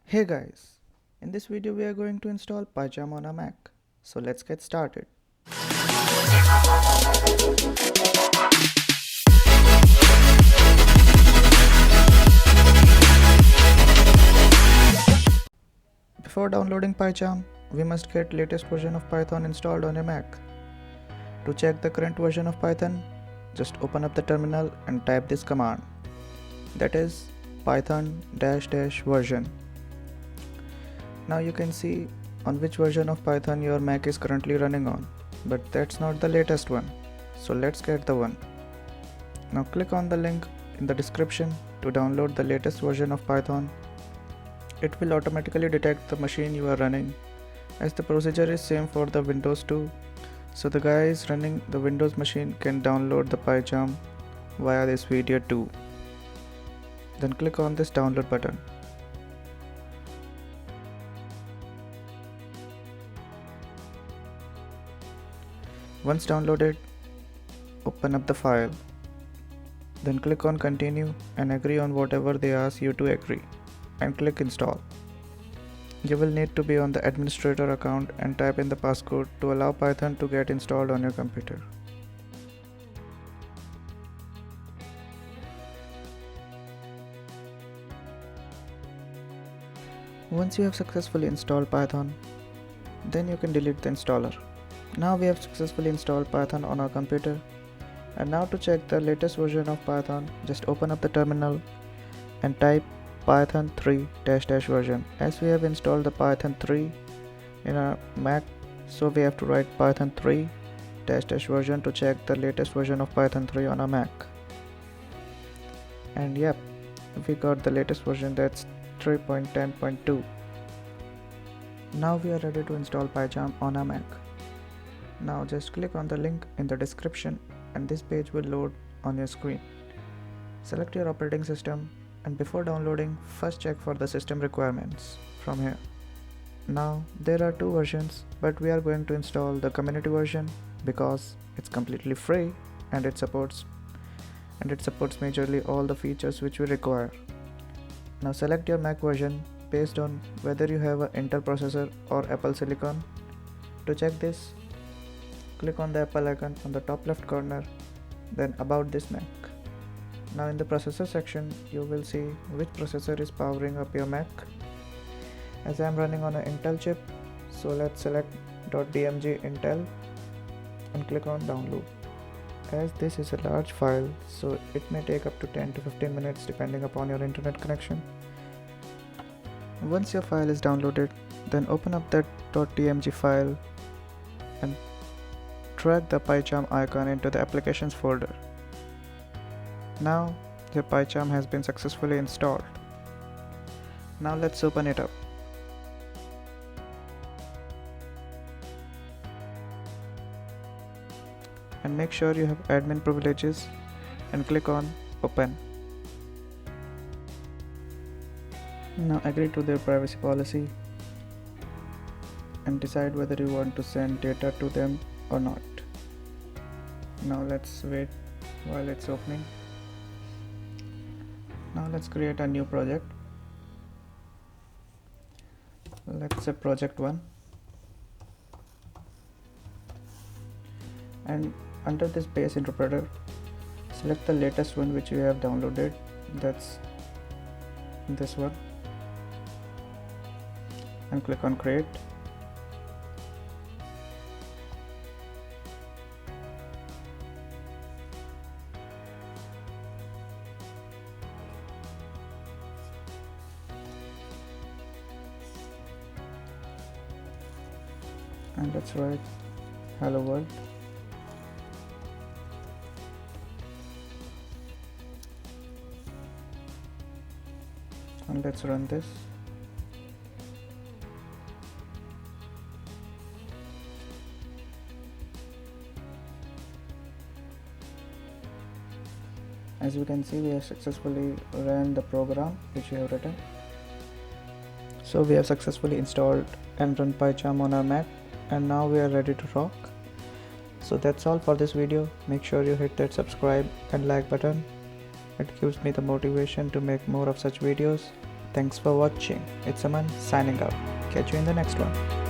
Hey guys, in this video we are going to install PyCharm on a Mac. So let's get started. Before downloading PyCharm, we must get latest version of Python installed on a Mac. To check the current version of Python, just open up the terminal and type this command. That is python -- version. Now you can see on which version of Python your Mac is currently running on, but that's not the latest one. So let's get the one. Now click on the link in the description to download the latest version of Python. It will automatically detect the machine you are running, as the procedure is same for the Windows too. So the guys running the Windows machine can download the PyCharm via this video too. Then click on this download button. Once downloaded, open up the file. Then click on continue and agree on whatever they ask you to agree, and click install. You will need to be on the administrator account and type in the passcode to allow Python to get installed on your computer. Once you have successfully installed Python, then you can delete the installer. Now we have successfully installed Python on our computer, and now to check the latest version of Python, just open up the terminal and type python 3 -- version. As we have installed the Python 3 in our Mac, so we have to write python 3 -- version to check the latest version of Python 3 on our Mac. And yep, we got the latest version, that's 3.10.2. Now we are ready to install PyCharm on our Mac. Now just click on the link in the description and this page will load on your screen. Select your operating system, and before downloading, first check for the system requirements from here. Now there are two versions, but we are going to install the community version because it's completely free and it supports majorly all the features which we require. Now select your Mac version based on whether you have an Intel processor or Apple Silicon. To check this, click on the Apple icon on the top left corner, then about this Mac. Now in the processor section, you will see which processor is powering up your Mac. As I am running on an Intel chip, so let's select .dmg Intel and click on download. As this is a large file, so it may take up to 10 to 15 minutes depending upon your internet connection. Once your file is downloaded, then open up that .dmg file and drag the PyCharm icon into the applications folder. Now your PyCharm has been successfully installed. Now let's open it up. And make sure you have admin privileges and click on open. Now agree to their privacy policy and decide whether you want to send data to them or not. Now let's wait while it's opening. Now let's create a new project. Let's say project 1, and under this base interpreter, select the latest one which you have downloaded, that's this one, and click on create. And let's write hello world. And let's run this. As you can see, we have successfully ran the program which we have written. So we have successfully installed and run PyCharm on our Mac, and now we are ready to rock. So that's all for this video. Make sure you hit that subscribe and like button. It gives me the motivation to make more of such videos. Thanks for watching. It's Aman signing out. Catch you in the next one.